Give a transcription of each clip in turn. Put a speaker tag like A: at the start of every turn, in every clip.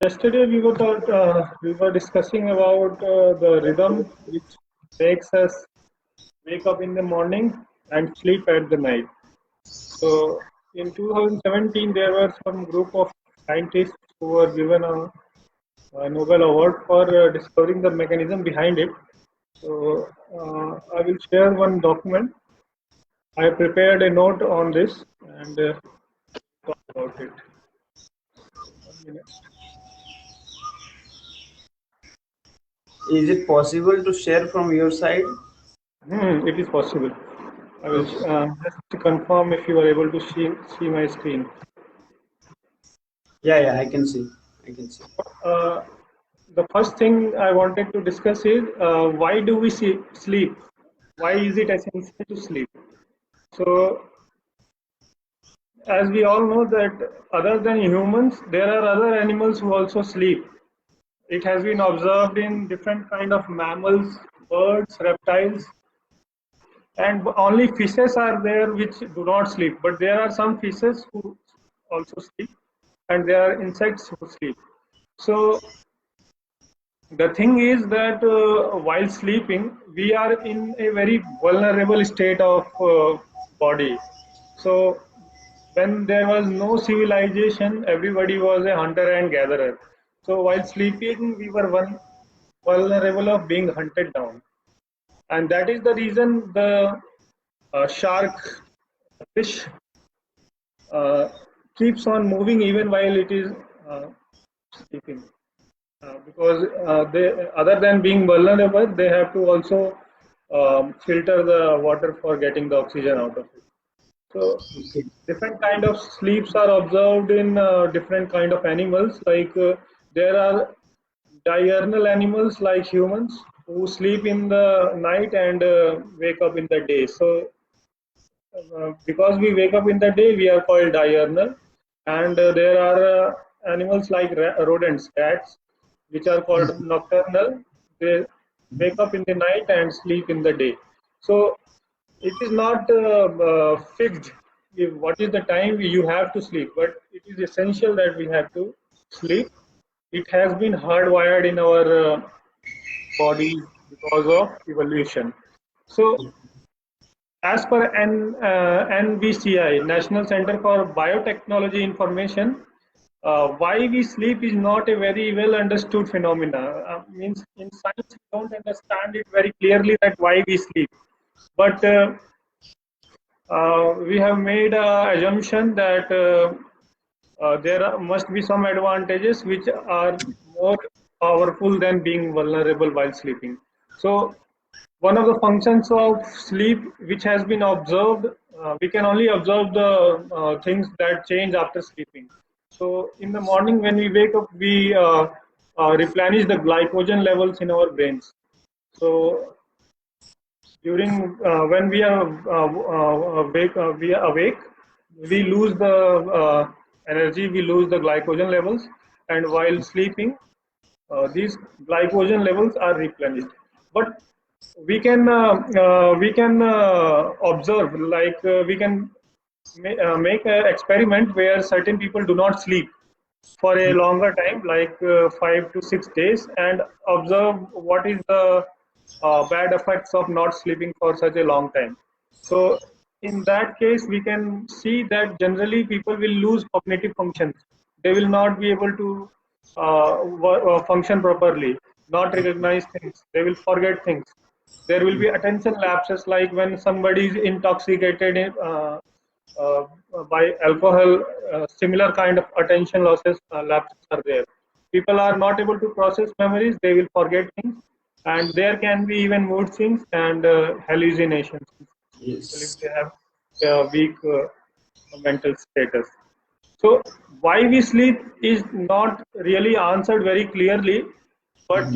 A: Yesterday we were discussing about the rhythm which makes us wake up in the morning and sleep at the night. So in 2017, there were some group of scientists who were given a Nobel Award for discovering the mechanism behind it. So I will share one document. I prepared a note on this and talk about it. 1 minute.
B: Is it possible to share from your side?
A: It is possible. I will
B: Okay.
A: just to confirm if you are able to see my screen.
B: Yeah, yeah, I can see. I can see.
A: Uh, the first thing I wanted to discuss is why do we sleep? Why is it essential to sleep? So, as we all know that other than humans, there are other animals who also sleep. It has been observed in different kind of mammals, birds, reptiles, and only fishes are there which do not sleep. But there are some fishes who also sleep, and there are insects who sleep. So the thing is that while sleeping, we are in a very vulnerable state of body. So when there was no civilization, everybody was a hunter and gatherer. So while sleeping, we were vulnerable of being hunted down, and that is the reason the shark, fish, uh, keeps on moving even while it is sleeping. Because they, other than being vulnerable, they have to also filter the water for getting the oxygen out of it. So
B: Okay.
A: different kind of sleeps are observed in different kind of animals. Like there are diurnal animals like humans who sleep in the night and wake up in the day. So because we wake up in the day, we are called diurnal. And there are animals like rodents, cats, which are called nocturnal. They wake up in the night and sleep in the day. So it is not fixed what is the time you have to sleep, but it is essential that we have to sleep. It has been hardwired in our bodies because of evolution. So as per NBCI, National Center for Biotechnology Information, why we sleep is not a very well understood phenomena. Means in science we don't understand it very clearly that why we sleep, but we have made an assumption that must be some advantages which are more powerful than being vulnerable while sleeping. So one of the functions of sleep which has been observed, we can only observe the things that change after sleeping. So in the morning when we wake up, we replenish the glycogen levels in our brains. So during when we are awake, we lose the energy, we lose the glycogen levels, and while sleeping, these glycogen levels are replenished. But we can observe, like we can make an experiment where certain people do not sleep for a longer time, like 5 to 6 days, and observe what is the bad effects of not sleeping for such a long time. So in that case, we can see that generally people will lose cognitive functions. They will not be able to function properly, not recognize things. They will forget things. There will be attention lapses, like when somebody is intoxicated uh, by alcohol. Similar kind of attention losses, lapses are there. People are not able to process memories. They will forget things, and there can be even mood swings and hallucinations. People, if
B: Yes.
A: they have a weak mental status. So why we sleep is not really answered very clearly, but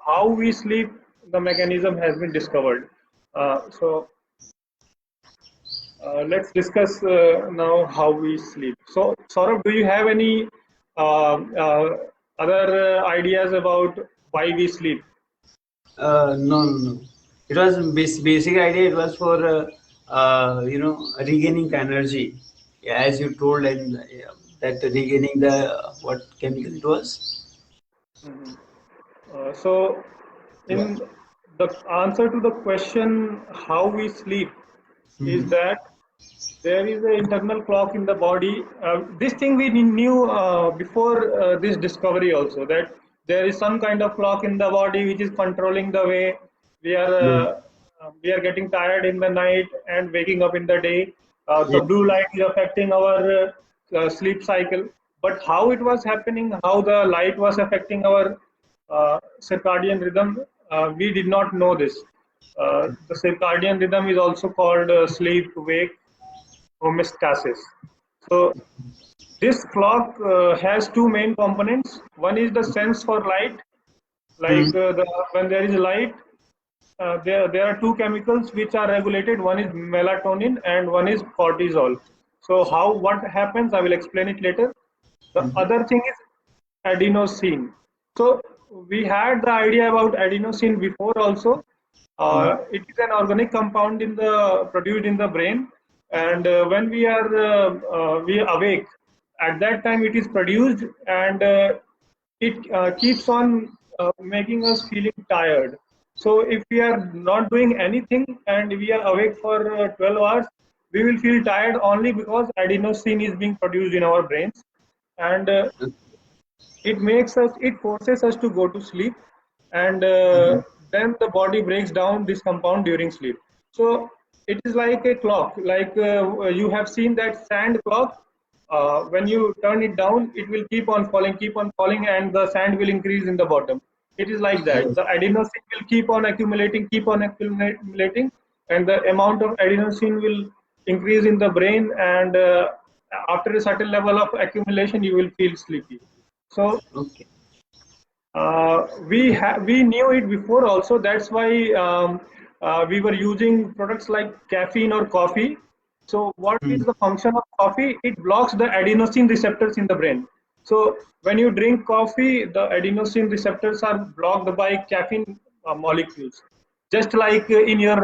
A: how we sleep, the mechanism has been discovered. So let's discuss now how we sleep. So Saurabh, do you have any uh, uh, other ideas about why we sleep?
B: No, no, no. It was basic idea. It was for regaining energy, yeah, as you told, and that regaining the what chemical it was.
A: Mhm. So,
B: Yeah.
A: in the answer to the question how we sleep is
B: Mhm.
A: that there is an internal clock in the body. This thing we knew before this discovery also, that there is some kind of clock in the body which is controlling the way we are
B: Yeah.
A: getting tired in the night and waking up in the day. The
B: Yeah.
A: blue light is affecting our sleep cycle. But how it was happening, how the light was affecting our circadian rhythm, we did not know this. The circadian rhythm is also called sleep-wake homeostasis. So this clock has two main components. One is the sense for light, like
B: Mhm.
A: when there is light, there are two chemicals which are regulated. One is melatonin and one is cortisol. So how what happens? I will explain it later. The
B: Mhm.
A: other thing is adenosine. So we had the idea about adenosine before also.
B: Mhm.
A: It is an organic compound in the produced in the brain, and when we awake, at that time it is produced, and it keeps on making us feeling tired. So if we are not doing anything and we are awake for 12 hours, we will feel tired only because adenosine is being produced in our brains, and it forces us to go to sleep, and
B: Mhm.
A: then the body breaks down this compound during sleep. So it is like a clock, like you have seen that sand clock. When you turn it down, it will keep on falling, and the sand will increase in the bottom. It is like that.
B: Yes.
A: The adenosine will keep on accumulating, and the amount of adenosine will increase in the brain, and after a certain level of accumulation you will feel sleepy. So
B: Okay.
A: we knew it before also. That's why we were using products like caffeine or coffee. So what is
B: Mhm.
A: the function of coffee? It blocks the adenosine receptors in the brain. So when you drink coffee, the adenosine receptors are blocked by caffeine molecules. Just like in your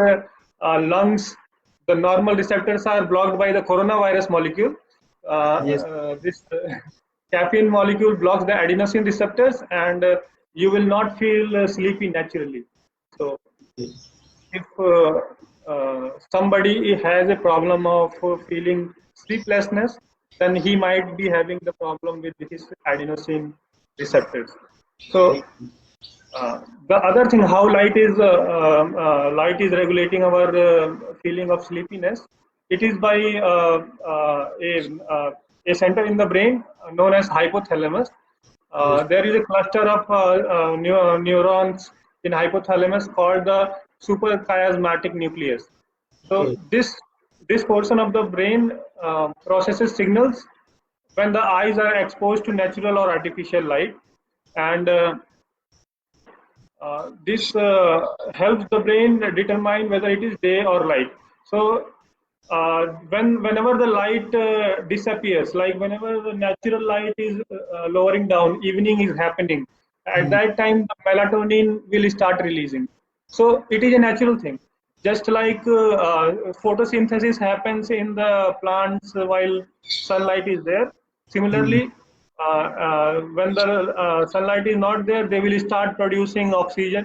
A: lungs, the normal receptors are blocked by the coronavirus molecule.
B: Yes.
A: This caffeine molecule blocks the adenosine receptors, and you will not feel sleepy naturally. So
B: Yes.
A: if somebody has a problem of feeling sleeplessness, then he might be having the problem with his adenosine receptors. So the other thing, how light is regulating our feeling of sleepiness. It is by a center in the brain known as hypothalamus.
B: Yes.
A: There is a cluster of neurons in hypothalamus called the suprachiasmatic nucleus. So
B: Okay.
A: this portion of the brain processes signals when the eyes are exposed to natural or artificial light, and this helps the brain determine whether it is day or light. So whenever the light disappears, like whenever the natural light is lowering down, evening is happening. At
B: Mhm.
A: that time, the melatonin will start releasing. So it is a natural thing. Just like photosynthesis happens in the plants while sunlight is there.
B: Mhm.
A: Similarly, when the sunlight is not there, they will start producing oxygen,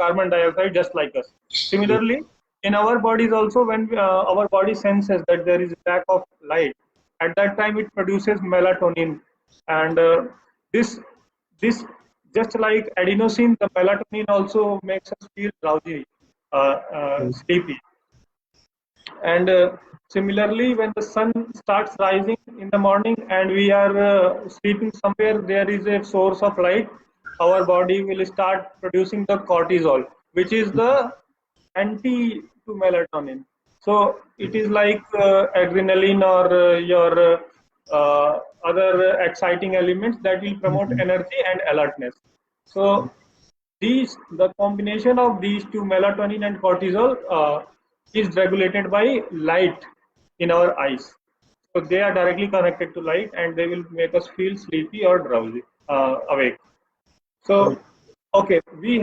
A: carbon dioxide, just like us.
B: Yes.
A: Similarly, in our bodies also, when our body senses that there is lack of light, at that time it produces melatonin, and this this just like adenosine, the melatonin also makes us feel drowsy,
B: Yes.
A: sleepy. And similarly, when the sun starts rising in the morning and we are sleeping somewhere, there is a source of light, our body will start producing the cortisol, which is the anti to melatonin. So it is like adrenaline or your other exciting elements that will promote
B: Mhm.
A: energy and alertness. So the combination of these two, melatonin and cortisol, is regulated by light in our eyes. So they are directly connected to light, and they will make us feel sleepy or drowsy, awake.
B: Oh.
A: So, okay, we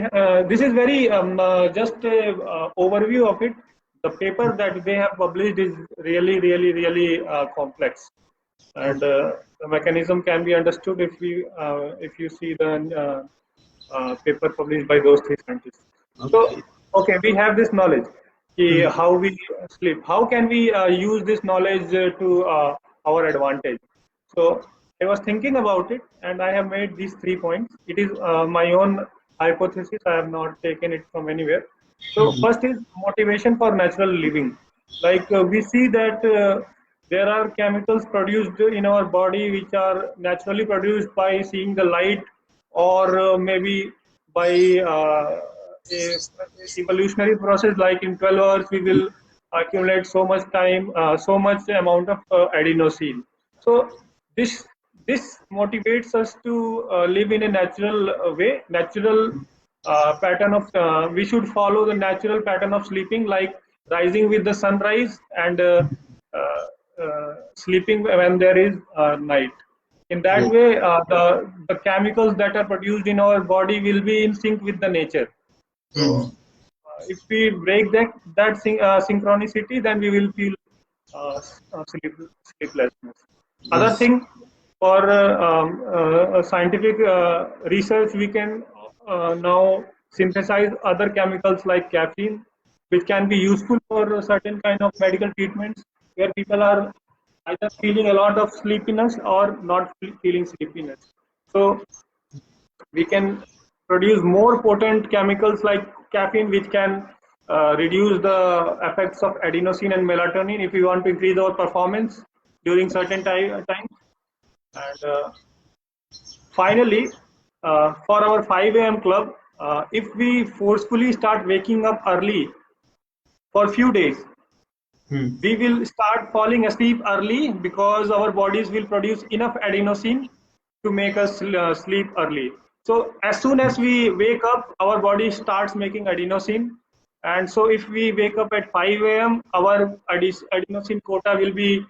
A: this is very just a overview of it. The paper that they have published is really, really, really complex. and the mechanism can be understood if you see the paper published by those three scientists. So,
B: Okay.
A: okay, we have this knowledge.
B: Hmm.
A: How we sleep. How can we use this knowledge to our advantage? So, I was thinking about it, and I have made these 3 points. It is my own hypothesis. I have not taken it from anywhere. So, first is motivation for natural living. Like we see that there are chemicals produced in our body which are naturally produced by seeing the light, or maybe by a evolutionary process. Like in 12 hours we will accumulate so much time, so much amount of adenosine. So this motivates us to live in a natural way, natural pattern of we should follow the natural pattern of sleeping, like rising with the sunrise and uh, sleeping when there is night. In that
B: Yes.
A: way, the chemicals that are produced in our body will be in sync with the nature.
B: Hmm.
A: So, if we break synchronicity, then we will feel sleeplessness. Other
B: Yes.
A: thing, for scientific research, we can now synthesize other chemicals like caffeine, which can be useful for certain kind of medical treatments where people are either feeling a lot of sleepiness or not feeling sleepiness. So we can produce more potent chemicals like caffeine, which can reduce the effects of adenosine and melatonin if we want to increase our performance during certain times. And finally, for our 5 a.m. club, if we forcefully start waking up early for a few days,
B: Hmm.
A: we will start falling asleep early because our bodies will produce enough adenosine to make us sleep early. So as soon as we wake up, our body starts making adenosine. And so if we wake up at 5 a.m., our adenosine quota will be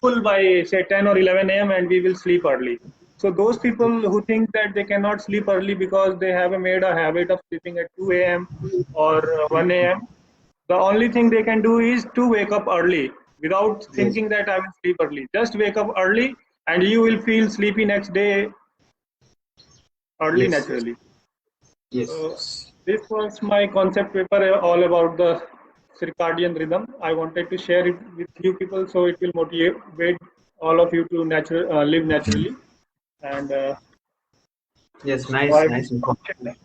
A: full by say 10 or 11 a.m. and we will sleep early. So those people who think that they cannot sleep early because they have made a habit of sleeping at 2 a.m. or 1 a.m., the only thing they can do is to wake up early without
B: Yes.
A: thinking that I will sleep early. Just wake up early and you will feel sleepy next day early
B: Yes. Yes.
A: naturally. So
B: Yes.
A: this was my concept paper all about the circadian rhythm. I wanted to share it with you people so it will motivate all of you to live naturally. And
B: Yes.
A: so
B: Nice.
A: I
B: Nice information.